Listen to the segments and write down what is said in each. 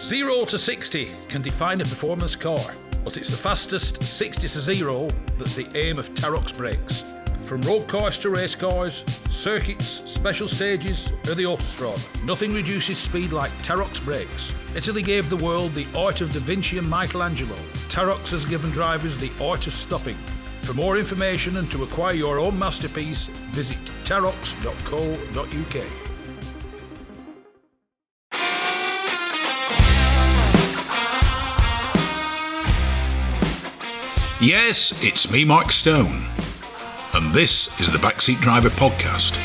0 to 60 can define a performance car, but it's the fastest 60 to 0 that's the aim of Tyres brakes. From road cars to race cars, circuits, special stages, or the autostrada, nothing reduces speed like Tyres brakes. Italy gave the world the art of Da Vinci and Michelangelo. Tyres has given drivers the art of stopping. For more information and to acquire your own masterpiece, visit tyres.co.uk. Yes, it's me, Mike Stone, and this is the Backseat Driver Podcast.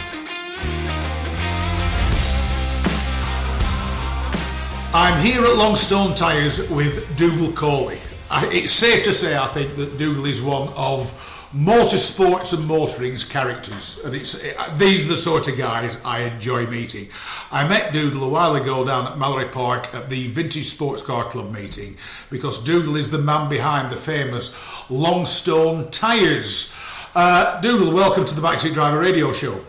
I'm here at Longstone Tyres with Dougal Cawley. It's safe to say, I think, that Dougal is one of motorsports and motoring's characters, and these are the sort of guys I enjoy meeting. I met Dougal a while ago down at Mallory Park at the Vintage Sports Car Club meeting, because Dougal is the man behind the famous Longstone Tyres. Dougal, welcome to the Backseat Driver Radio Show.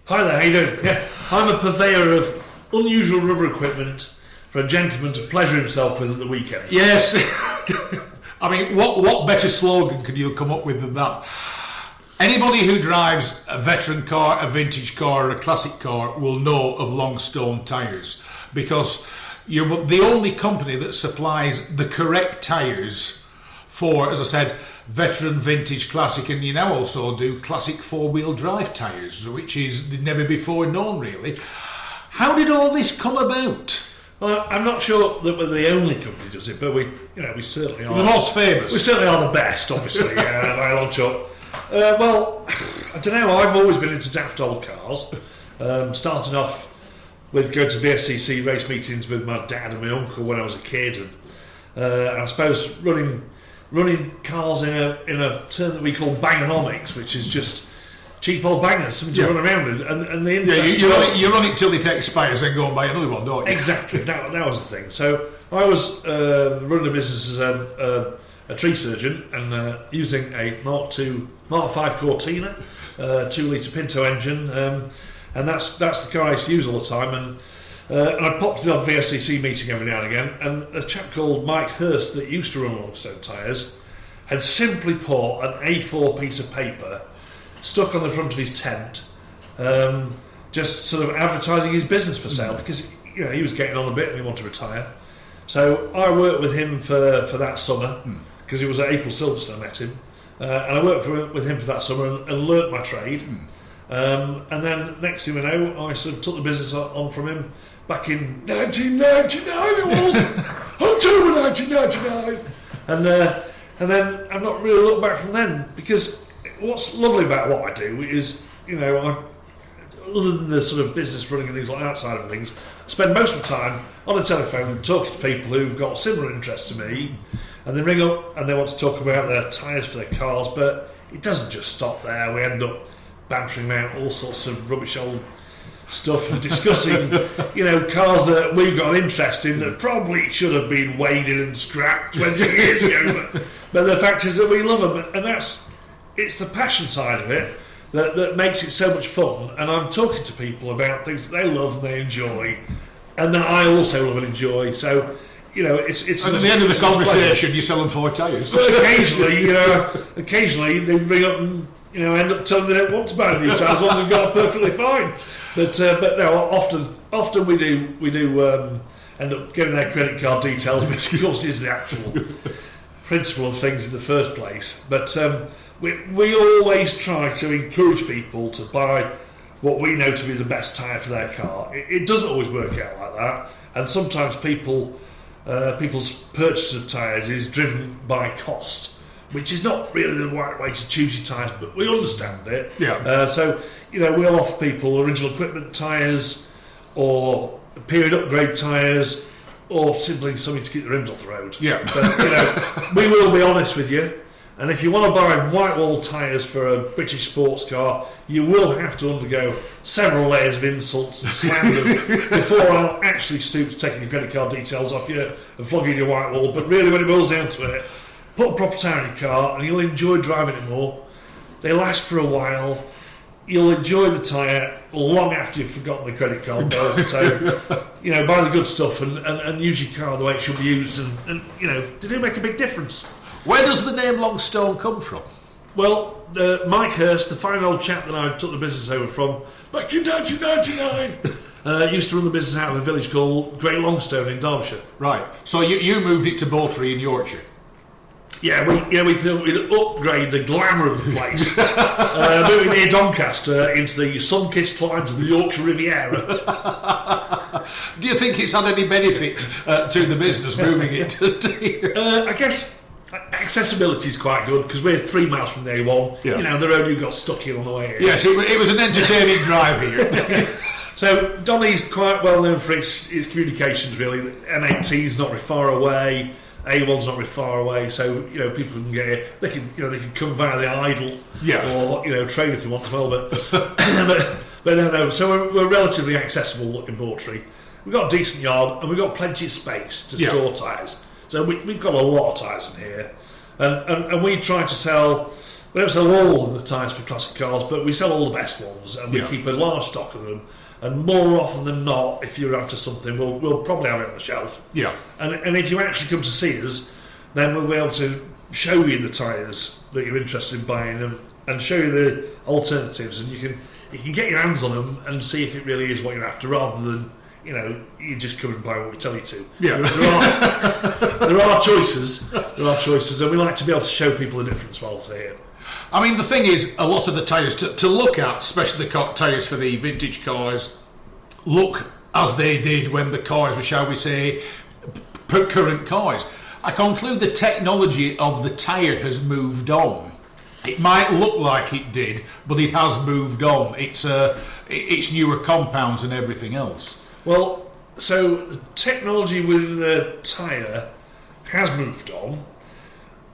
Hi there, how you doing? Yeah, I'm a purveyor of unusual rubber equipment for a gentleman to pleasure himself with at the weekend. Yes. I mean, what better slogan could you come up with than that? Anybody who drives a veteran car, a vintage car, or a classic car will know of Longstone Tyres, because you're the only company that supplies the correct tyres for, as I said, veteran, vintage, classic, and you now also do classic four-wheel drive tyres, which is never before known, really. How did all this come about? Well, I'm not sure that we're the only company that does it, but we certainly are. The most famous. We certainly are the best, obviously, by a long shot. Well, I don't know, I've always been into daft old cars. Starting off with going to VSCC race meetings with my dad and my uncle when I was a kid, and I suppose running cars in a term that we call bangonomics, which is just cheap old bangers, something to run around with, and the interest. You run it till it expires, then go and buy another one, don't you? Exactly, that was the thing. So I was running a business as a tree surgeon, and using a Mark 5 Cortina, 2-litre Pinto engine, and that's the car I used to use all the time. And I popped it on VSCC meeting every now and again, and a chap called Mike Hurst that used to run Longstone Tyres had simply put an A4 piece of paper stuck on the front of his tent, just sort of advertising his business for sale, because he was getting on a bit and he wanted to retire. So I worked with him for that summer, because it was at April Silverstone I met him, and I worked with him for that summer and learnt my trade. And then next thing we know, I sort of took the business on from him back in 1999. It was October 1999, and then I've not really looked back from then, because what's lovely about what I do is, other than the sort of business running and things like that side of things, I spend most of the time on the telephone talking to people who've got similar interests to me, and they ring up and they want to talk about their tyres for their cars, but it doesn't just stop there. We end up bantering about all sorts of rubbish old stuff and discussing, cars that we've got an interest in that probably should have been waded and scrapped 20 years ago, but the fact is that we love them, and it's the passion side of it that makes it so much fun. And I'm talking to people about things that they love and they enjoy, and that I also love and enjoy. So, it's. And at the end of the conversation, you're selling 4 tyres. Well, occasionally they bring up and end up telling me they don't want to buy new tyres once they've got perfectly fine. But no, often we do end up getting their credit card details, which of course is the actual principle of things in the first place. But we always try to encourage people to buy what we know to be the best tyre for their car. It doesn't always work out like that, and sometimes people's purchase of tyres is driven by cost, which is not really the right way to choose your tyres, but we understand it. Yeah. So we'll offer people original equipment tyres, or period upgrade tyres, or simply something to keep the rims off the road. Yeah. But we will be honest with you. And if you want to buy white wall tyres for a British sports car, you will have to undergo several layers of insults and slander before I'll actually stoop to taking your credit card details off you and flogging your white wall. But really, when it boils down to it, put a proper tyre in your car and you'll enjoy driving it more. They last for a while. you'll enjoy the tyre long after you've forgotten the credit card bill. So, buy the good stuff and use your car the way it should be used, and they do make a big difference. Where does the name Longstone come from? Well, Mike Hurst, the fine old chap that I took the business over from back in 1999, used to run the business out of a village called Great Longstone in Derbyshire. Right. So you moved it to Bowtry in Yorkshire. Yeah, we thought we'd upgrade the glamour of the place, moving near Doncaster into the sun-kissed climes of the Yorkshire Riviera. Do you think it's had any benefit to the business moving it to? I guess accessibility is quite good because we're 3 miles from the A1. Yeah. The road you got stuck in on the way here. Yes, it was an entertaining drive here. So Donny's quite well known for its communications. Really, the M18 is not very far away. A1's not very far away, so people can get here. They can come via the Idle, or train if they want as well. But no. So we're relatively accessible in Bowtry. We've got a decent yard and we've got plenty of space to store tyres. So we've got a lot of tyres in here, and we try to sell. We don't sell all of the tyres for classic cars, but we sell all the best ones, and we keep a large stock of them. And more often than not, if you're after something, we'll probably have it on the shelf. Yeah. And if you actually come to see us, then we'll be able to show you the tyres that you're interested in buying and show you the alternatives, and you can get your hands on them and see if it really is what you're after, rather than you just come and buy what we tell you to. Yeah. There are choices. There are choices, and we like to be able to show people the difference while they're here. I mean, the thing is, a lot of the tyres to look at, especially the tyres for the vintage cars, look as they did when the cars were, shall we say, current cars. I conclude the technology of the tyre has moved on. It might look like it did, but it has moved on. It's newer compounds and everything else. Well, so the technology within the tyre has moved on.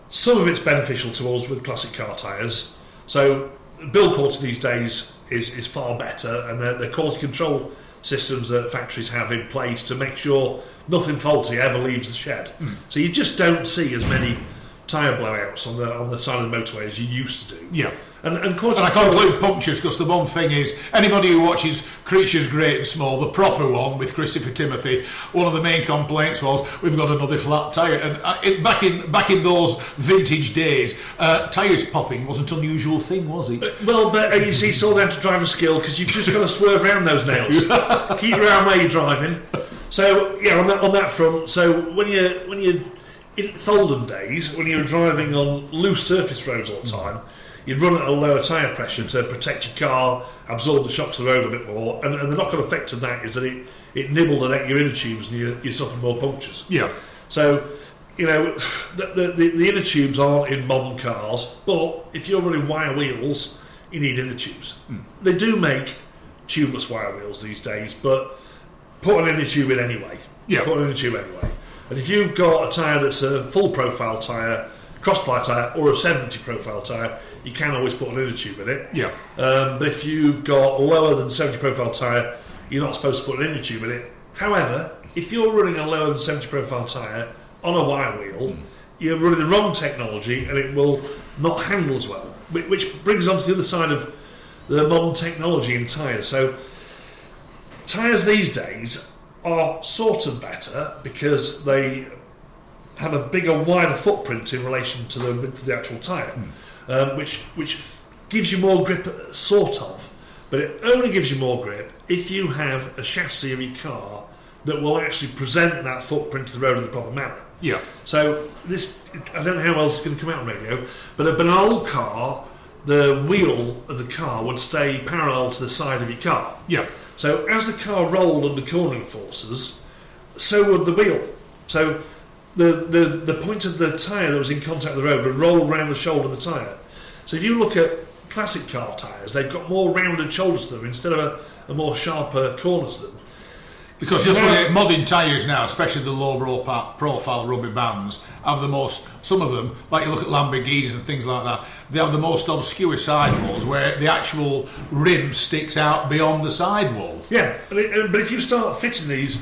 Some of it's beneficial to us with classic car tyres. So build quality these days is far better, and the quality control systems that factories have in place to make sure nothing faulty ever leaves the shed. So you just don't see as many tyre blowouts on the side of the motorway as you used to do. Yeah. And I conclude punctures, because the one thing is, anybody who watches Creatures Great and Small, the proper one with Christopher Timothy, one of the main complaints was, we've got another flat tyre. And back in those vintage days, tyres popping wasn't an unusual thing, was it? Well, but you see, it's all down to driver skill, because you've just got to swerve around those nails. Keep around where you're driving. So yeah, on that front. So when you're in the olden days, when you were driving on loose surface roads all the time, you'd run at a lower tyre pressure to protect your car, absorb the shocks of the road a bit more, and the knock-on effect of that is that it nibbled and ate your inner tubes, and you suffered more punctures. Yeah. So, the inner tubes aren't in modern cars, but if you're running wire wheels, you need inner tubes. They do make tubeless wire wheels these days, but put an inner tube in anyway. Yeah. Put an inner tube anyway. And if you've got a tyre that's a full profile tyre, cross-ply tyre, or a 70 profile tyre, you can always put an inner tube in it. Yeah. But if you've got a lower than 70 profile tyre, you're not supposed to put an inner tube in it. However, if you're running a lower than 70 profile tyre on a wire wheel, you're running the wrong technology and it will not handle as well. Which brings on to the other side of the modern technology in tyres. So, tyres these days are sort of better because they have a bigger, wider footprint in relation to the actual tyre, which gives you more grip, sort of. But it only gives you more grip if you have a chassis of your car that will actually present that footprint to the road in the proper manner. Yeah. So I don't know how else it's going to come out on radio, but an old car, the wheel of the car would stay parallel to the side of your car. Yeah. So as the car rolled under cornering forces, so would the wheel. So the point of the tyre that was in contact with the road would roll around the shoulder of the tyre. So if you look at classic car tyres, they've got more rounded shoulders to them instead of a more sharper corner to them. Because just modern tyres now, especially the low profile rubber bands, have the most, some of them, like you look at Lamborghinis and things like that, they have the most obscure sidewalls where the actual rim sticks out beyond the sidewall. Yeah, but if you start fitting these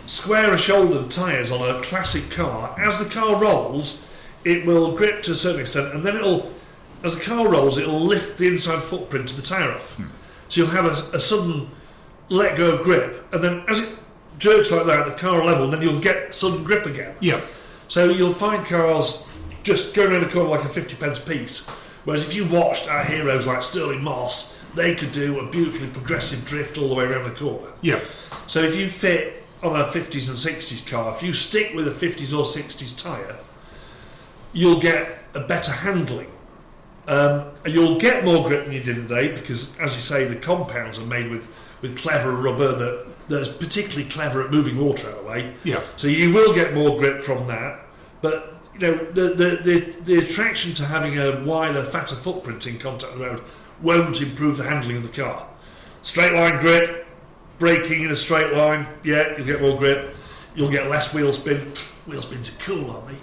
squarer shouldered tyres on a classic car, as the car rolls, it will grip to a certain extent, and then it'll as the car rolls, it'll lift the inside footprint of the tyre off. So you'll have a sudden let go of grip, and then as it jerks like that, the car will level, and then you'll get sudden grip again. Yeah. So you'll find cars just going around the corner like a 50p piece. Whereas if you watched our heroes like Stirling Moss, they could do a beautifully progressive drift all the way around the corner. Yeah. So if you fit on a 50s and 60s car, if you stick with a 50s or 60s tyre, you'll get a better handling. You'll get more grip than you did today because, as you say, the compounds are made with clever rubber that's particularly clever at moving water out of the way. Yeah. So you will get more grip from that, but the attraction to having a wider, fatter footprint in contact with the road won't improve the handling of the car. Straight line grip, braking in a straight line, yeah, you'll get more grip. You'll get less wheel spin. Wheel spins are cool, aren't they?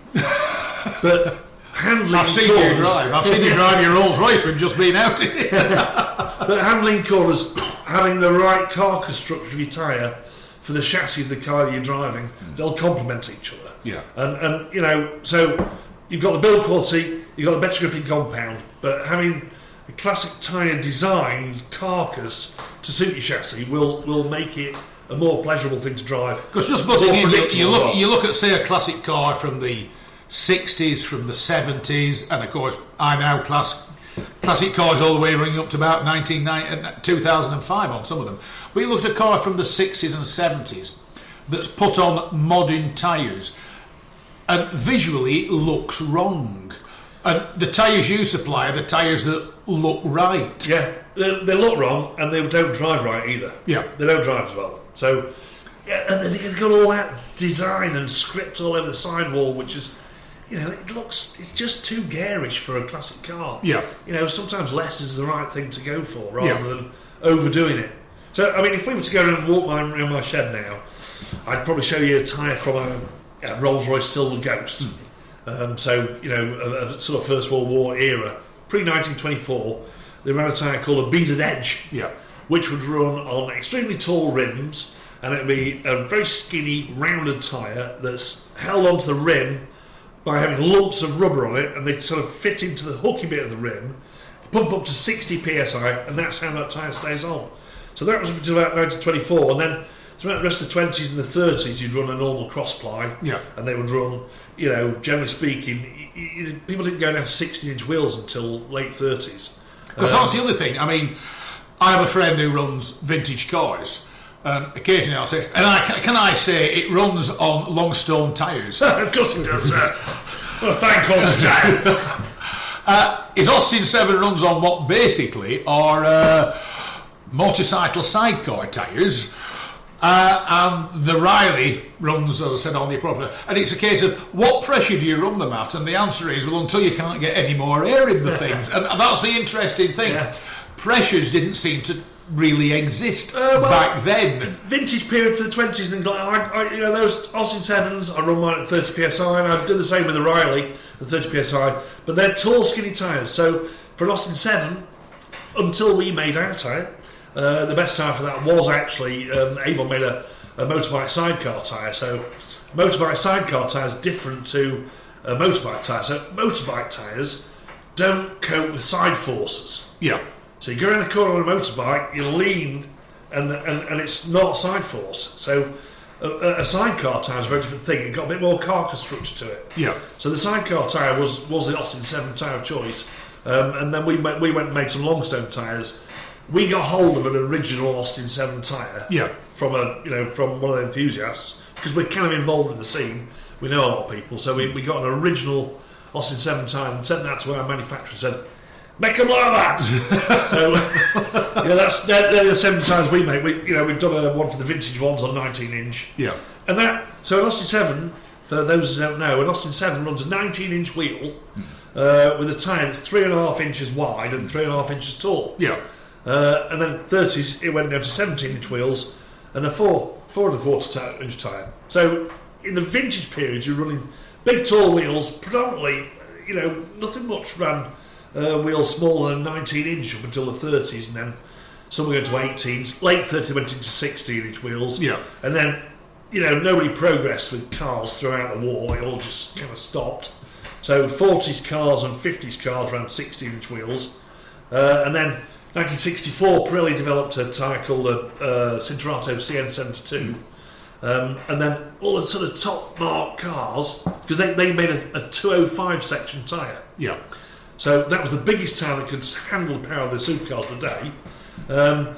But handling I've seen corners, you drive. I've seen you drive your Rolls Royce. We've just been out in it. But handling corners, having the right carcass structure of your tyre for the chassis of the car that you're driving, they'll complement each other. Yeah. And so you've got the build quality, you've got the better gripping compound, but having a classic tyre designed carcass to suit your chassis will make it a more pleasurable thing to drive. Because just butting in, you look at, say, a classic car from the 60s, from the 70s, and of course I now classic cars all the way running up to about 2005 on some of them. But you look at a car from the 60s and 70s that's put on modern tyres, and visually it looks wrong. And the tyres you supply are the tyres that look right. Yeah, they look wrong and they don't drive right either. Yeah. They don't drive as well. So, yeah, and they've got all that design and script all over the sidewall, which is, it's just too garish for a classic car. Yeah. Sometimes less is the right thing to go for rather than overdoing it. So, I mean, if we were to go around and walk around my shed now, I'd probably show you a tyre from a Rolls Royce Silver Ghost. A sort of First World War era, pre-1924, they ran a tyre called a beaded edge, which would run on extremely tall rims, and it would be a very skinny, rounded tyre that's held onto the rim by having lumps of rubber on it, and they sort of fit into the hooky bit of the rim, pump up to 60 psi, and that's how that tyre stays on. So that was up until about 1924, and then throughout the rest of the 20s and the 30s, you'd run a normal cross-ply, and they would run, generally speaking, people didn't go down to 16-inch wheels until late 30s. Because that's the other thing. I mean, I have a friend who runs vintage cars. Occasionally I'll say, can I say it runs on Longstone tyres? Of course it does. What a fine quality tyre. His Austin 7 runs on what basically are motorcycle sidecar tyres. And the Riley runs, as I said, on the appropriate. And it's a case of what pressure do you run them at? And the answer is, well, until you can't get any more air in the things. And that's the interesting thing. Yeah. Pressures didn't seem to really exist back then. Vintage period for the 20s, things like that. Those Austin 7s, I run mine at 30 psi, and I do the same with the Riley at 30 psi. But they're tall, skinny tyres. So for an Austin 7, until we made our tyre, the best tyre for that was actually Avon made a motorbike sidecar tyre. So motorbike sidecar tyre is different to a motorbike tyre. So motorbike tyres don't cope with side forces. Yeah. So you go around the corner on a motorbike, you lean, and it's not side force. So a sidecar tyre is a very different thing. It got a bit more carcass structure to it. Yeah. So the sidecar tyre was the Austin 7 tyre of choice, and then we went and made some Longstone tyres. We got hold of an original Austin 7 tyre from from one of the enthusiasts, because we're kind of involved in the scene. We know a lot of people, so we got an original Austin 7 tyre and sent that to our manufacturer and said, make them like that. So they're the 7 tyres we make. We've done one for the vintage ones on 19-inch. Yeah. And so an Austin 7, for those who don't know, an Austin 7 runs a 19-inch wheel with a tyre that's 3.5 inches wide and 3.5 inches tall. Yeah. And then 30s, it went down to 17-inch wheels and a 4.25 inch tyre. So in the vintage period, you're running big, tall wheels, predominantly, nothing much ran wheels smaller than 19-inch up until the 30s, and then some were going to 18s. Late 30s went into 16-inch wheels. Yeah. And then, nobody progressed with cars throughout the war. It all just kind of stopped. So 40s cars and 50s cars ran 16-inch wheels. And then 1964, Pirelli developed a tyre called a Cinturato CN72. And then all the sort of top mark cars, because they made a 205 section tyre. Yeah. So that was the biggest tyre that could handle the power of the supercars of the day. And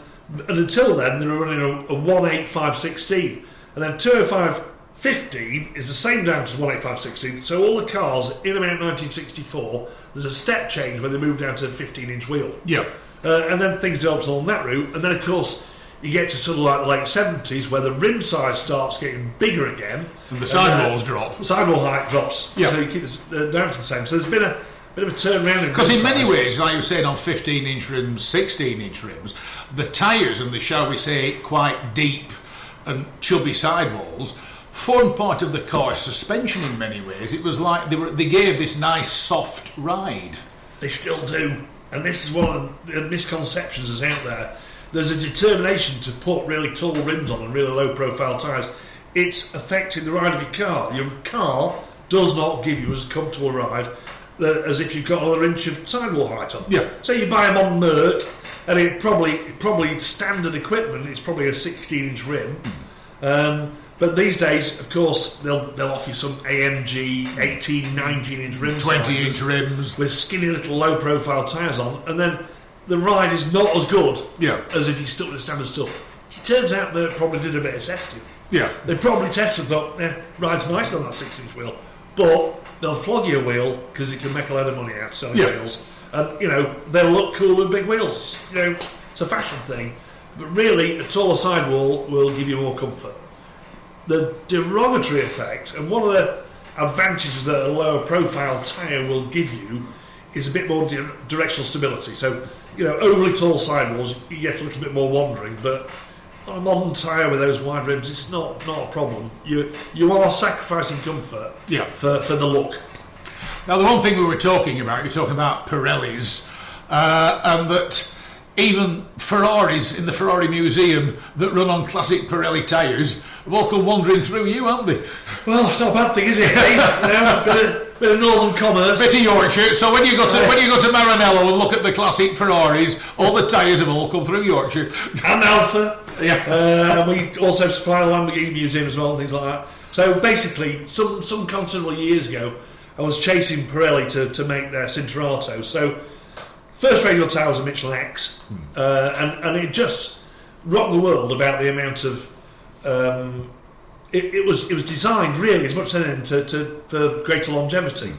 until then, they were running a 185/16. And then 205/15 is the same diameter as 185/16. So all the cars in about 1964, there's a step change when they moved down to a 15-inch wheel. Yeah. And then things developed along that route. And then, of course, you get to sort of like the late 70s where the rim size starts getting bigger again. And the sidewalls drop. Sidewall height drops. Yeah. So you keep the diameter the same. So there's been a bit of a turnaround in Because in many size. ways, like you were saying, on 15-inch rims, 16-inch rims, the tyres and the, shall we say, quite deep and chubby sidewalls formed part of the car's suspension in many ways. It was like they gave this nice soft ride. They still do. And this is one of the misconceptions that's out there. There's a determination to put really tall rims on and really low profile tyres. It's affecting the ride of your car. Your car does not give you as comfortable a ride as if you've got another inch of sidewall height on. Yeah. So you buy a modern Merc, and it probably standard equipment, it's probably a 16-inch rim. But these days, of course, they'll offer you some AMG 18, 19-inch rims, 20-inch rims with skinny little low-profile tyres on, and then the ride is not as good as if you stuck with the standard stuff. It turns out they probably did a bit of testing. Yeah. They probably tested and thought, ride's nice on that 16-inch wheel, but they'll flog you a wheel because you can make a load of money out selling wheels. And, they'll look cool with big wheels. It's a fashion thing. But really, a taller sidewall will give you more comfort. The derogatory effect, and one of the advantages that a lower profile tyre will give you is a bit more directional stability. So, overly tall sidewalls, you get a little bit more wandering, but on a modern tyre with those wide rims, it's not a problem. You are sacrificing comfort for the look. Now, the one thing we were talking about, you're talking about Pirellis, and that even Ferraris in the Ferrari Museum that run on classic Pirelli tyres have all come wandering through you, haven't they? Well, it's not a bad thing, is it? Bit of northern commerce. Bit of Yorkshire. So when you go to Maranello and look at the classic Ferraris, all the tyres have all come through Yorkshire. And Alpha. Yeah. And we also supply the Lamborghini Museum as well and things like that. So basically, some considerable years ago, I was chasing Pirelli to make their Cinturato. So first radial tyre was a Michelin X, and it just rocked the world about the amount of. It was designed really as much as anything for greater longevity.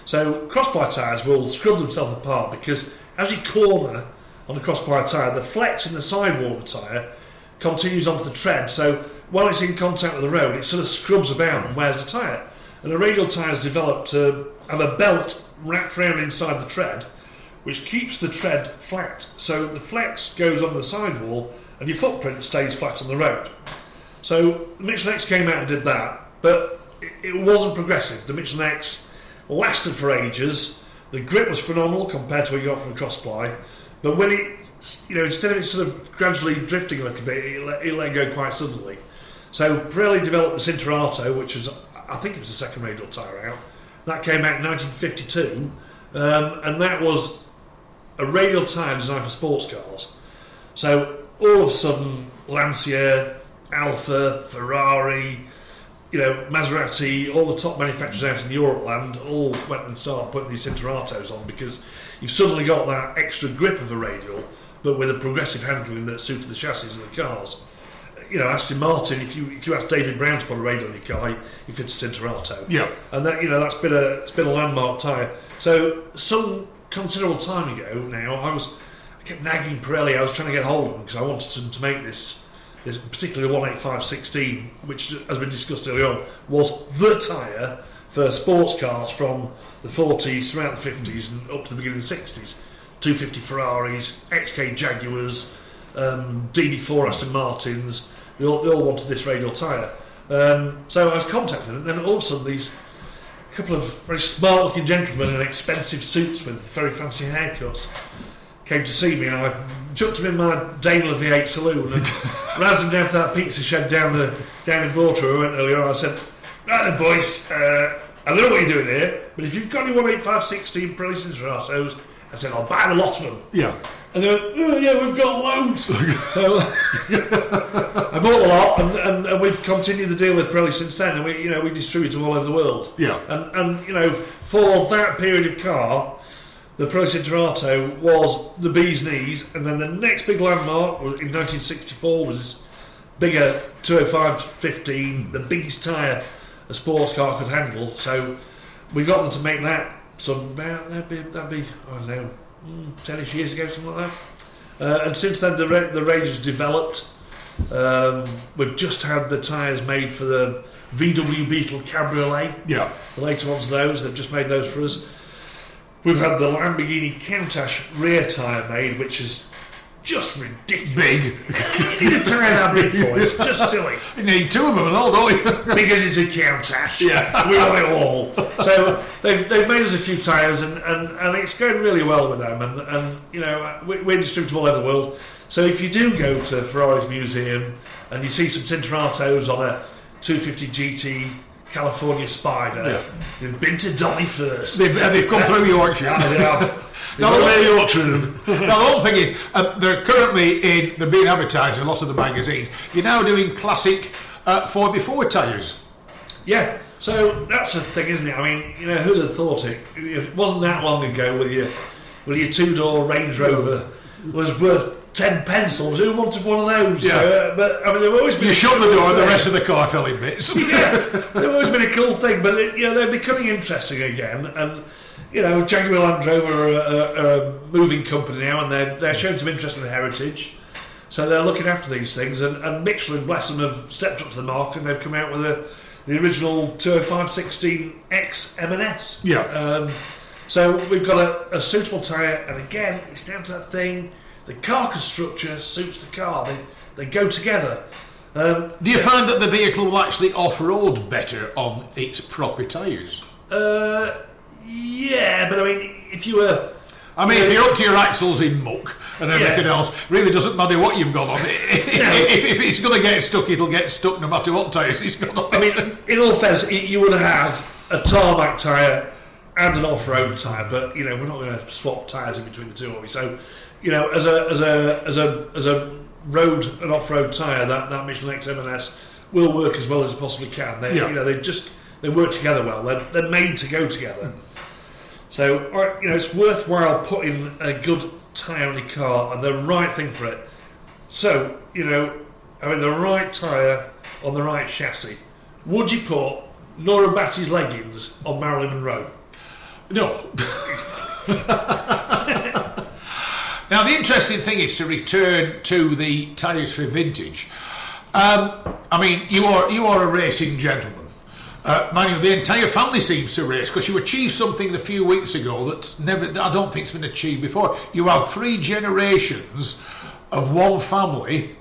So crossbar tyres will scrub themselves apart because as you corner on a crossbar tyre, the flex in the sidewall of the tyre continues onto the tread. So while it's in contact with the road, it sort of scrubs about and wears the tyre. And a radial tyre is developed to have a belt wrapped around inside the tread, which keeps the tread flat. So the flex goes on the sidewall and your footprint stays flat on the road. So the Michelin X came out and did that, but it wasn't progressive. The Michelin X lasted for ages. The grip was phenomenal compared to what you got from the Crossply. But when it, instead of it sort of gradually drifting a little bit, it let go quite suddenly. So Pirelli developed the Cinturato, which was, I think it was the second radial tyre out. That came out in 1952, and that was a radial tyre designed for sports cars. So all of a sudden, Lancia, Alfa, Ferrari, Maserati, all the top manufacturers out in Europe land all went and started putting these Cinturatos on because you've suddenly got that extra grip of a radial, but with a progressive handling that suited the chassis of the cars. Aston Martin, if you ask David Brown to put a radial on your car, he fits a Cinturato. Yeah, and that that's been a landmark tyre. So some considerable time ago now, I kept nagging Pirelli. I was trying to get hold of them because I wanted them to make this particularly 185/16, which, as we discussed earlier on, was the tyre for sports cars from the 40s, throughout the 50s, and up to the beginning of the 60s. 250 Ferraris, XK Jaguars, DB4 Aston Martins, they all wanted this radial tyre. So I was contacting them, and then all of a sudden these couple of very smart-looking gentlemen in expensive suits with very fancy haircuts came to see me, and I chucked them in my Daimler V8 saloon and razzed them down to that pizza shed down in Bordeaux. I went earlier on. I said, "Right then, boys, I don't know what you're doing here, but if you've got any 185/16 Pirelli Cinturatos, I said, I'll buy the lot of them. Yeah. And they went, oh, yeah, we've got loads. So I bought the lot, and we've continued the deal with Pirelli since then, and we distribute them all over the world. Yeah. And for that period of car, the Pirelli Cinturato was the bee's knees, and then the next big landmark in 1964 was this bigger 205/15, the biggest tyre a sports car could handle. So we got them to make that. That'd be I don't know, 10ish years ago, something like that. And since then, the range has developed. We've just had the tyres made for the VW Beetle Cabriolet. Yeah. The later ones, they've just made those for us. We've had the Lamborghini Countach rear tyre made, which is just ridiculous. Big. You need a tyre that big for it. It's just silly. You need two of them and all, don't you? Because it's a Countach. Yeah. We want it all. So they've made us a few tyres, and it's going really well with them. And we're distributed all over the world. So if you do go to Ferrari's museum and you see some Cinturatos on a 250 GT California Spider, they've been to Donny first. They've come through Yorkshire. They have. Now, the whole thing is, they're currently they're being advertised in lots of the magazines. You're now doing classic 4x4 tyres. Yeah, so that's the thing, isn't it? I mean, who'd have thought it? It wasn't that long ago with your two-door Range Rover was worth 10 pencils. Who wanted one of those? Yeah. But I mean, they've always been. You shut the door, and the rest of the car fell in bits. Yeah, they've always been a cool thing, but they're becoming interesting again. And Jaguar Land Rover are a moving company now, and they're showing some interest in the heritage. So they're looking after these things, and Michelin, bless them, have stepped up to the mark, and they've come out with the original 205/16X M&S. Yeah. So we've got a suitable tyre, and again, it's down to that thing. The carcass structure suits the car. They go together. Do you find that the vehicle will actually off-road better on its proper tyres? Yeah, but I mean, if you were... if you're up to your axles in muck and everything else, really doesn't matter what you've got on it. If it's going to get stuck, it'll get stuck no matter what tyres it's got on it. I mean, in all fairness, you would have a tarmac tyre and an off-road tyre, but we're not going to swap tyres in between the two, are we? So, as a road and off-road tyre, that Michelin X M&S will work as well as it possibly can. They work together well. They're made to go together. So, it's worthwhile putting a good tyre on your car and the right thing for it. So, having the right tyre on the right chassis. Would you put Nora Batty's leggings on Marilyn Monroe? No. Now, the interesting thing is to return to the tyres for vintage. You are a racing gentleman. The entire family seems to race, because you achieved something a few weeks ago that I don't think's been achieved before. You have 3 generations of one family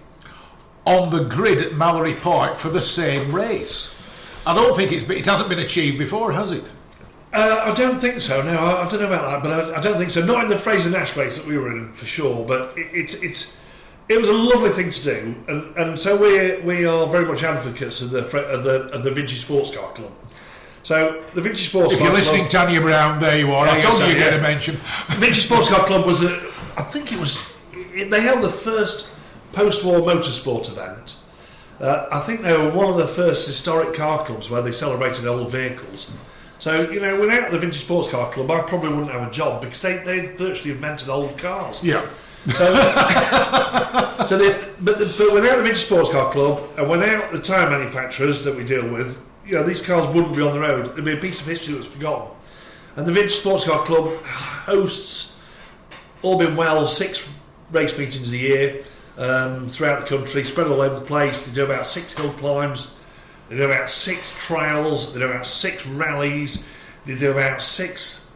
on the grid at Mallory Park for the same race. I don't think it hasn't been achieved before, has it? I don't think so. No, I don't know about that, but I don't think so. Not in the Fraser-Nash race that we were in, for sure. But it was a lovely thing to do, and so we are very much advocates of the Vintage Sports Car Club. So the Vintage Sports Car Club... If you're listening, Tanya Brown, there you are. I told you you'd get a mention. Vintage Sports Car Club was they held the first post-war motorsport event. I think they were one of the first historic car clubs where they celebrated old vehicles. So, without the Vintage Sports Car Club, I probably wouldn't have a job, because they virtually invented old cars. Yeah. So, but without the Vintage Sports Car Club and without the tyre manufacturers that we deal with, these cars wouldn't be on the road. It'd be a piece of history that was forgotten. And the Vintage Sports Car Club hosts, all been well, 6 race meetings a year throughout the country, spread all over the place. They do about 6 hill climbs. They do about 6 trials. They do about 6 rallies. They do about 6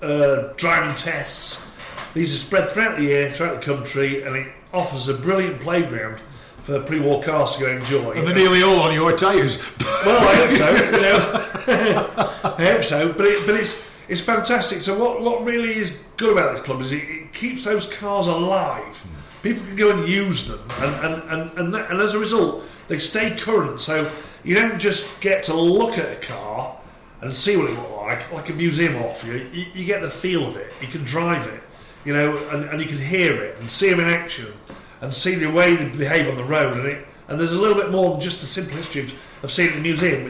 driving tests. These are spread throughout the year, throughout the country, and it offers a brilliant playground for pre-war cars to go enjoy. And they're nearly all on your tyres. Well, I hope so. I hope so. But it's fantastic. So what really is good about this club is it keeps those cars alive. People can go and use them, and as a result, they stay current. So you don't just get to look at a car and see what it looks like a museum offer you get the feel of it. You can drive it, you know, and you can hear it and see them in action and see the way they behave on the road, and there's a little bit more than just the simple history of seeing it in the museum,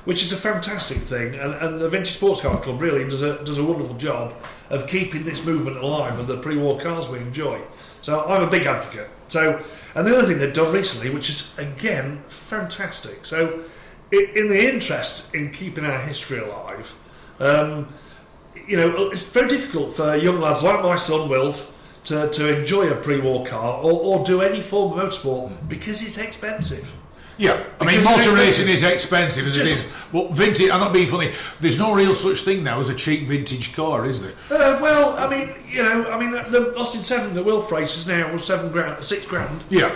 which is a fantastic thing, and the Vintage Sports Car Club really does a wonderful job of keeping this movement alive of the pre-war cars we enjoy. So I'm a big advocate. So, and the other thing they've done recently, which is again fantastic. So, in the interest in keeping our history alive, it's very difficult for young lads like my son Wilf to enjoy a pre-war car or do any form of motorsport because it's expensive. Yeah, I mean, motor racing is expensive as it is. Well, vintage, I'm not being funny, there's no real such thing now as a cheap vintage car, is there? Well, the Austin 7 that Wilf races now was £6,000. Yeah.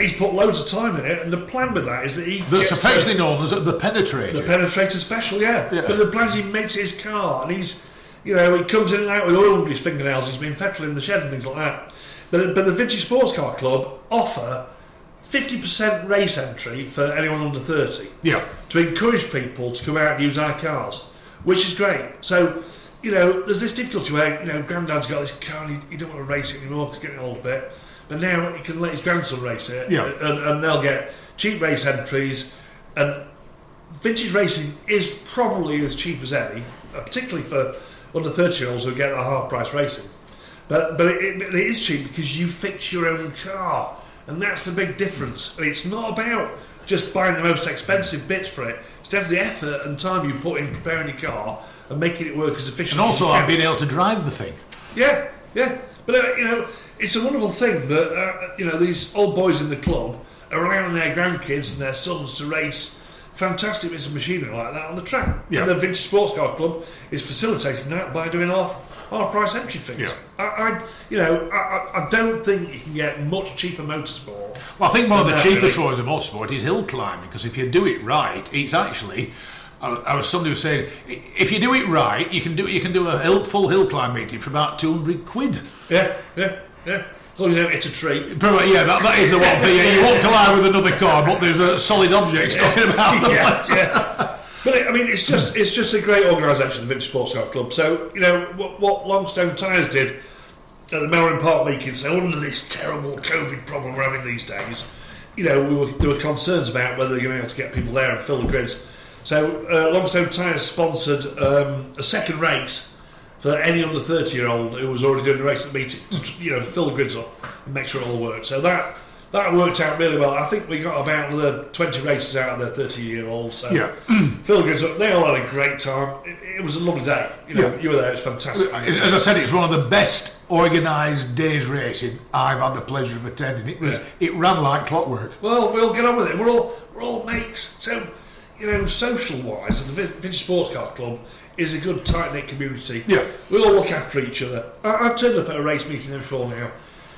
He's put loads of time in it, and the plan with that is that that's affectionately known as the penetrator. The penetrator special, yeah. But the plan is he makes it his car, and he comes in and out with oil under his fingernails, he's been petrolling in the shed and things like that. But the Vintage Sports Car Club offer 50% race entry for anyone under 30. Yeah. To encourage people to come out and use our cars, which is great. So, there's this difficulty where, Grandad's got this car and he don't want to race it anymore because he's getting old a bit. But now he can let his grandson race it. Yeah. And they'll get cheap race entries. And vintage racing is probably as cheap as any, particularly for under 30-year-olds who get a half-price racing. But it is cheap because you fix your own car. And that's the big difference. And it's not about just buying the most expensive bits for it. It's down to the effort and time you put in preparing your car and making it work as efficiently as you can. And also being able to drive the thing. Yeah. But, it's a wonderful thing that, these old boys in the club are allowing their grandkids and their sons to race fantastic bits of machinery like that on the track. Yeah. And the Vintage Sports Car Club is facilitating that by doing half-price entry things. Yeah. I don't think you can get much cheaper motorsport. Well, I think one of the cheapest forms of motorsport is hill climbing, because if you do it right, it's actually. I was somebody was saying, if you do it right, you can do a full hill climb meeting for about £200. Yeah. As long as you don't hit a tree. Probably, yeah, that is the one thing. You won't collide with another car, but there's a solid object talking about. Yeah. But it's just a great organisation, the Vintage Sports Car Club. So what Longstone Tyres did at the Melbourne Park meeting. So under this terrible COVID problem we're having these days, there were concerns about whether they're going to be able to get people there and fill the grids. So Longstone Tyres sponsored a second race for any under 30-year-old who was already doing the race at the meeting to fill the grids up and make sure it all worked. So that worked out really well. I think we got about another 20 races out of their 30-year-olds. So fill the grids up. They all had a great time. It was a lovely day. You were there. It's fantastic. As I said, it's one of the best organised days racing I've had the pleasure of attending. It ran like clockwork. Well, we'll get on with it. We're all mates. So social-wise, the Vintage Sports Car Club is a good tight-knit community. Yeah. We all look after each other. I've turned up at a race meeting before now,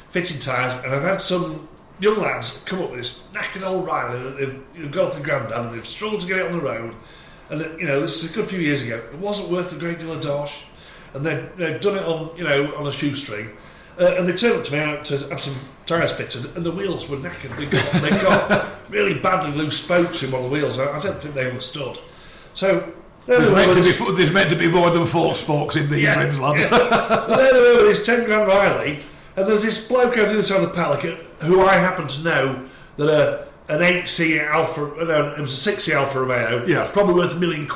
fitting tyres, and I've had some young lads come up with this knackered old Riley that they've got off the Grandad and they've struggled to get it on the road. And this is a good few years ago. It wasn't worth a great deal of dosh, and they'd done it on a shoestring. And they turned up to me out to have some tyres fitted, and the wheels were knackered. They got really badly loose spokes in one of the wheels. I don't think they understood. So there's meant to be more than 4 spokes in these rims, lads. But there they were with this 10 grand Riley, and there's this bloke over the other side of the paddock who I happen to know that an 8C Alfa, it was a 6C Alfa Romeo, probably worth £1 million,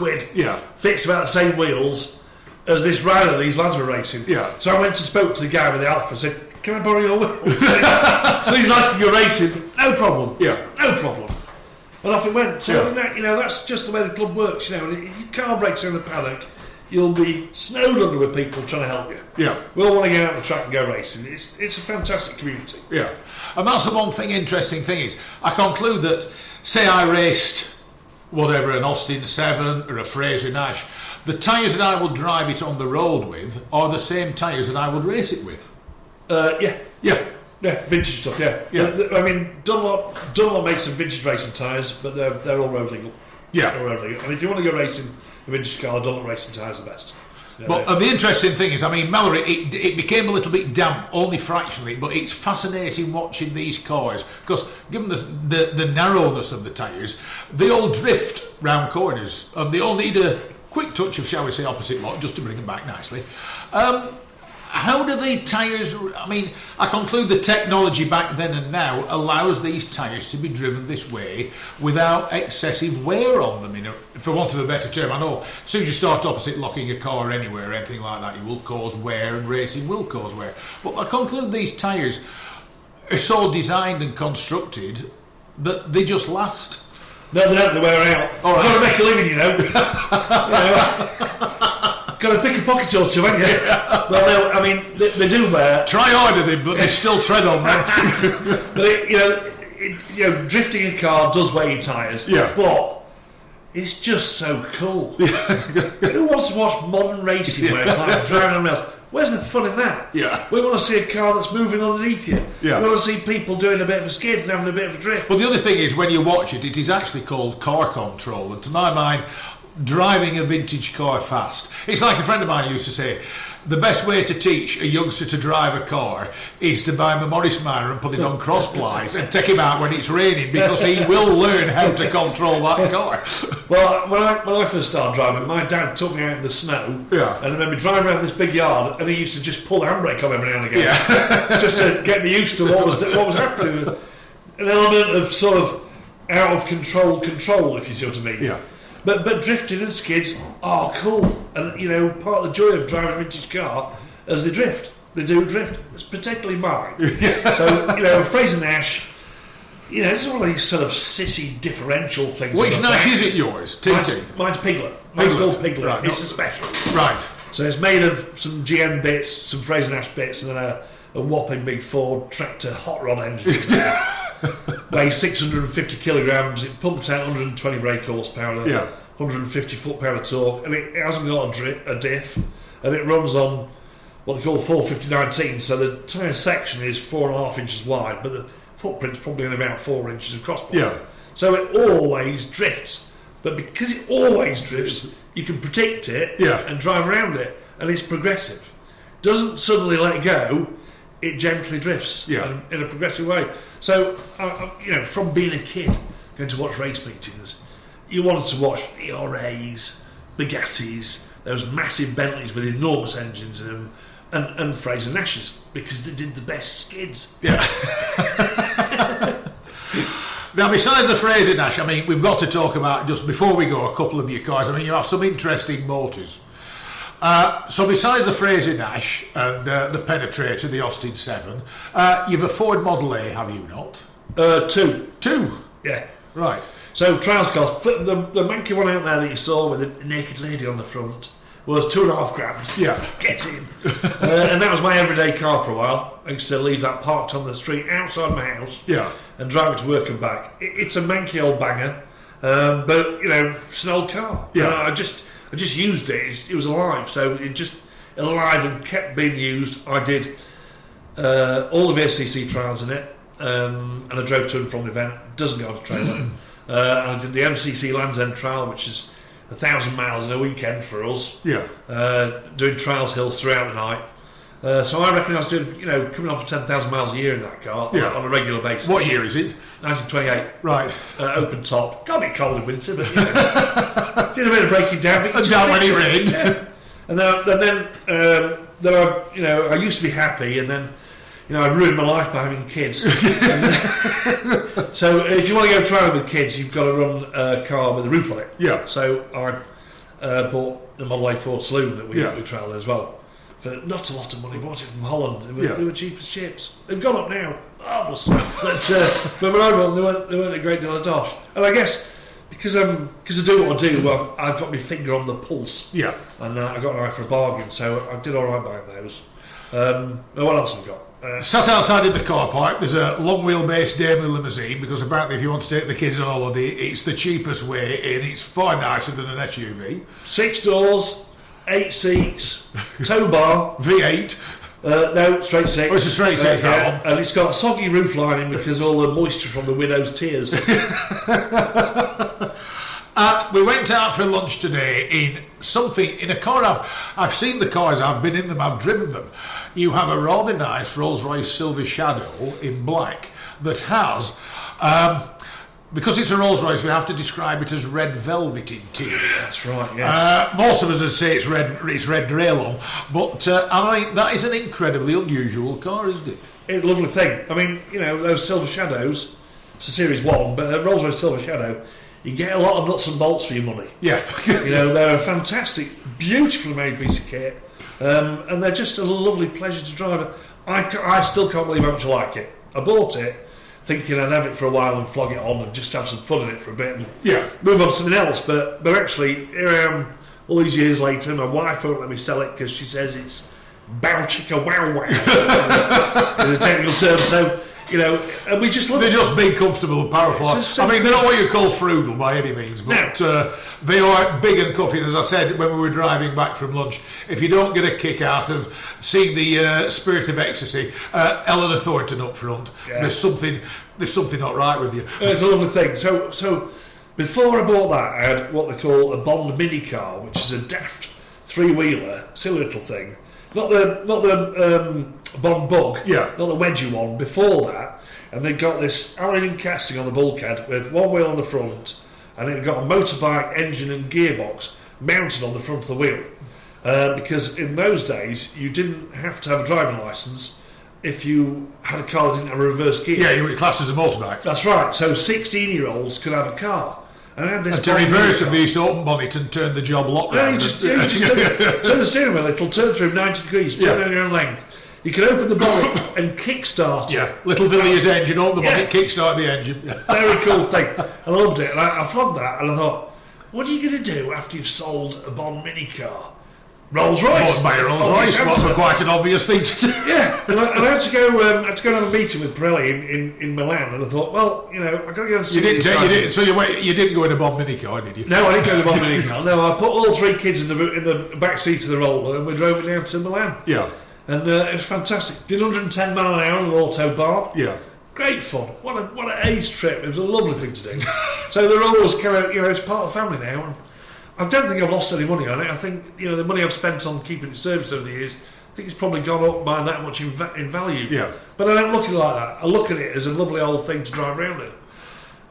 fits about the same wheels as this Riley these lads were racing. Yeah. So I went and spoke to the guy with the Alfa and said, "Can I borrow your wheels?" So these lads can go racing, no problem. Yeah. No problem. And off it went. So that's just the way the club works. And if your car breaks in the paddock, you'll be snowed under with people trying to help you. Yeah. We all want to get out on the track and go racing. It's a fantastic community. Yeah. And that's the one thing, interesting thing is, I conclude that, say I raced whatever, an Austin 7 or a Fraser Nash, the tyres that I would drive it on the road with are the same tyres that I would race it with. Yeah, vintage stuff, yeah. I mean, Dunlop makes some vintage racing tyres, but they're all road legal. Yeah. They're road legal. And if you want to go racing a vintage car, Dunlop racing tyres are the best. But the interesting thing is, I mean, Mallory, it became a little bit damp, only fractionally, but it's fascinating watching these cars because, given the narrowness of the tyres, they all drift round corners and they all need a quick touch of, shall we say, opposite lock just to bring them back nicely. How do the tyres, I mean, I conclude the technology back then and now allows these tyres to be driven this way without excessive wear on them, for want of a better term. I know as soon as you start opposite locking a car anywhere or anything like that, you will cause wear, and racing will cause wear. But I conclude these tyres are so designed and constructed that they just last. No, they don't, they wear out. All right. You've got to make a living, you know. Got to pick a pocket or two, haven't you? Well, I mean, they do wear. Try harder, them, but they still tread on them. But drifting a car does wear your tyres. Yeah. But it's just so cool. Who wants to watch modern racing where it's like driving on rails? Where's the fun in that? Yeah. We want to see a car that's moving underneath you. Yeah. We want to see people doing a bit of a skid and having a bit of a drift. Well, the other thing is, when you watch it, it is actually called car control, and to my mind, driving a vintage car fast. It's like a friend of mine used to say, the best way to teach a youngster to drive a car is to buy him a Morris Minor and put it on cross plies and take him out when it's raining, because he will learn how to control that car. Well, when I first started driving, my dad took me out in the snow, Yeah. and I remember driving around this big yard, and he used to just pull the handbrake on every now and again, Yeah. just to get me used to what was happening. An element of sort of out of control, if you see what I mean. Yeah. But drifting and skids are cool, and part of the joy of driving a vintage car is they drift. They do drift. It's particularly mine. So Fraser Nash, it's one of these sort of sissy differential things. Which Nash is it yours? TT? Mine's Piglet. Mine's called Piglet. Right, It's a special. Right. So it's made of some GM bits, some Fraser Nash bits, and then a whopping big Ford tractor hot rod engine. Weighs 650 kilograms. It pumps out 120 brake horsepower, 150 foot-pound of torque, and it hasn't got a diff, and it runs on what they call 450/19. So the tyre section is 4.5 inches wide, but the footprint's probably only about 4 inches across. Yeah. So it always drifts, but because it always drifts, you can predict it and drive around it, and it's progressive. Doesn't suddenly let go. It gently drifts in a progressive way. So, from being a kid going to watch race meetings, you wanted to watch ERAs, Bugattis, those massive Bentleys with enormous engines in them, and Fraser Nashes, because they did the best skids. Yeah. Now, besides the Fraser Nash, I mean, we've got to talk about, just before we go, a couple of your cars. I mean, you have some interesting motors. So besides the Fraser Nash and the Penetrator, the Austin 7, you've a Ford Model A, have you not? Two. Two? Yeah. Right. So trials cost, the manky one out there that you saw with a naked lady on the front was $2,500. Yeah. Get in. And that was my everyday car for a while. I used to leave that parked on the street outside my house. Yeah. And drive it to work and back. It's a manky old banger, but it's an old car. Yeah. I just used it. It was alive, so it just alive and kept being used. I did all the VSCC trials in it, and I drove to and from the event. Doesn't go on a trailer. I did the MCC Land's End trial, which is 1,000 miles in a weekend for us. Yeah. Doing trials hills throughout the night. So I reckon I was doing, coming off 10,000 miles a year in that car on a regular basis. What year is it? 1928. Right. Open top. Can't be cold in winter, but did a bit of breaking down. But And down when it rained. Yeah. And then I used to be happy, and then I ruined my life by having kids. So if you want to go trialing with kids, you've got to run a car with a roof on it. Yeah. So I bought the Model A Ford Saloon that we trialled as well. For not a lot of money, bought it from Holland. They were cheap as chips. They've gone up now, marvellous. But when I bought them, they weren't a great deal of dosh. And I guess because I do what I do, I've got my finger on the pulse. Yeah. And I got an eye for a bargain, so I did all right buying those. What else have I got? Sat outside in the car park, there's a long wheelbase Daimler limousine, because apparently if you want to take the kids on holiday, it's the cheapest way in. It's far nicer than an SUV. 6 doors. 8 seats, tow bar, V8. No, straight 6. Oh, it's a straight 6, that one. And it's got a soggy roof lining because of all the moisture from the widow's tears. And we went out for lunch today in a car. I've seen the cars, I've been in them, I've driven them. You have a rather nice Rolls-Royce Silver Shadow in black that has, because it's a Rolls-Royce, we have to describe it as red velvet interior. That's right, yes. Most of us would say it's red Raylon, but that is an incredibly unusual car, isn't it? It's a lovely thing. I mean, those Silver Shadows, it's a Series 1, but a Rolls-Royce Silver Shadow, you get a lot of nuts and bolts for your money. Yeah. They're a fantastic, beautifully made piece of kit, and they're just a lovely pleasure to drive. I still can't believe how much I like it. I bought it thinking I'd have it for a while and flog it on and just have some fun in it for a bit and move on to something else. But actually, here I am all these years later. My wife won't let me sell it because she says it's bow chicka wow wow is a technical term. So, and we just love They're it. just big, comfortable and powerful. I mean, they're not what you call frugal by any means, but they are big and comfy. And as I said when we were driving back from lunch, if you don't get a kick out of seeing the Spirit of Ecstasy, Eleanor Thornton up front, there's something not right with you. It's a lovely thing. So before I bought that, I had what they call a Bond mini car, which is a daft three-wheeler, silly little thing. Not the Bond Bug, not the wedgie one. Before that, and they got this aluminium casting on the bulkhead with one wheel on the front, and it got a motorbike engine and gearbox mounted on the front of the wheel. Because in those days, you didn't have to have a driving licence if you had a car that didn't have a reverse gear. Yeah, you were classed as a motorbike. That's right. So 16-year-olds could have a car. And to reverse them, they used to open bonnet and turn the job lock round. You just turn the steering wheel, it'll turn through 90 degrees, turn on your own length. You can open the bonnet and kickstart. Yeah, little Villiers engine, open the bonnet, kickstart the engine. Very cool thing. I loved it. And I flogged that and I thought, what are you going to do after you've sold a Bond mini car? Rolls-Royce. Buy a Rolls-Royce. What's quite an obvious thing to do. Yeah, and I had to go and have a meeting with Pirelli in Milan, and I thought, well, I've got to go and see. You didn't go in a Bond mini car, did you? No, I didn't go in the Bond mini car. No, I put all three kids in the back seat of the roller, and we drove it down to Milan. Yeah, and it was fantastic. Did 110 mile an hour on an autobahn. Yeah. Great fun. What an ace trip. It was a lovely thing to do. So the rollers kind of, it's part of the family now. And I don't think I've lost any money on it. I think, the money I've spent on keeping it serviced over the years, I think it's probably gone up by that much in value. Yeah. But I don't look at it like that. I look at it as a lovely old thing to drive around in.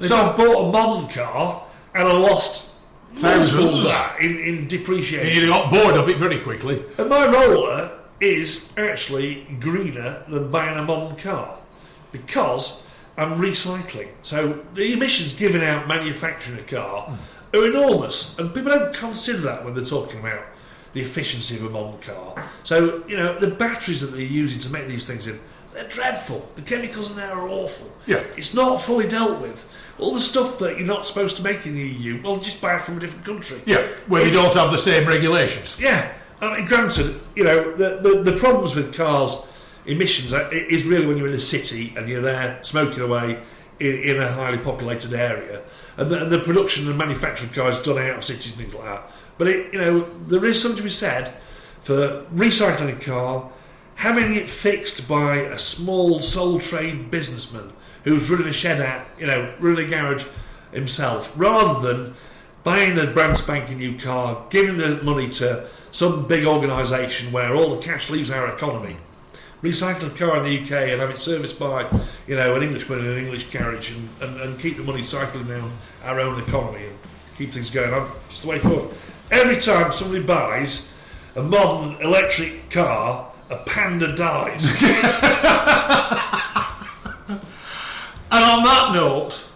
So I bought a modern car and I lost thousands of that in depreciation. And you got bored of it very quickly. And my roller is actually greener than buying a modern car because I'm recycling. So the emissions given out manufacturing a car are enormous, and people don't consider that when they're talking about the efficiency of a modern car. So, the batteries that they're using to make these things they're dreadful. The chemicals in there are awful. Yeah. It's not fully dealt with. All the stuff that you're not supposed to make in the EU, well, just buy it from a different country. Yeah, where you don't have the same regulations. Yeah. I mean, granted, the problems with cars' emissions is really when you're in a city and you're there smoking away in a highly populated area. And the production and manufacture of cars done out of cities and things like that. But there is something to be said for recycling a car, having it fixed by a small sole trade businessman who's running a shed out, running a garage himself, rather than buying a brand spanking new car, giving the money to some big organisation where all the cash leaves our economy. Recycle a car in the UK and have it serviced by, an Englishman in an English garage and keep the money cycling down our own economy and keep things going on. It's the way forward. Every time somebody buys a modern electric car, a panda dies. And on that note,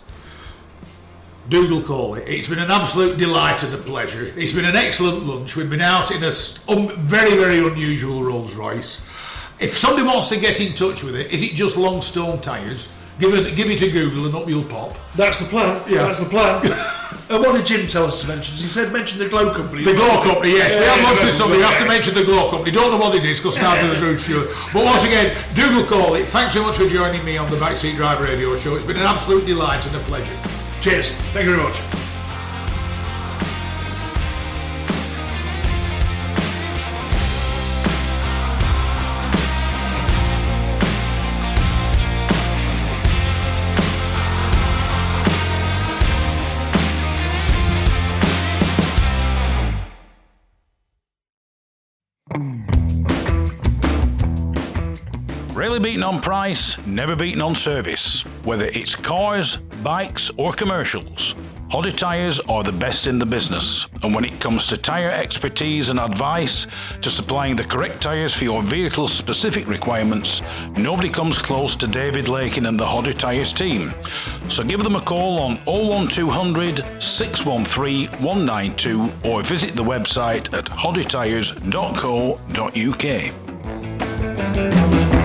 Dougal Cawley, it's been an absolute delight and a pleasure. It's been an excellent lunch. We've been out in a very, very unusual Rolls Royce. If somebody wants to get in touch with it, is it just Longstone Tyres? Give it a Google and up you'll pop. That's the plan. Yeah. That's the plan. And what did Jim tell us to mention? He said mention the Glow Company. The Glow Company, yes. We have lunch with somebody. You have to mention the Glow Company. Don't know what it is because neither of us are sure. But once again, Dougal Cawley, thanks very much for joining me on the Backseat Driver Radio Show. It's been an absolute delight and a pleasure. Cheers. Thank you very much. Rarely beaten on price, never beaten on service. Whether it's cars, bikes or commercials, Hoddy Tyres are the best in the business. And when it comes to tyre expertise and advice to supplying the correct tyres for your vehicle's specific requirements, nobody comes close to David Lakin and the Hoddy Tyres team. So give them a call on 01200 613 192 or visit the website at hoddytyres.co.uk.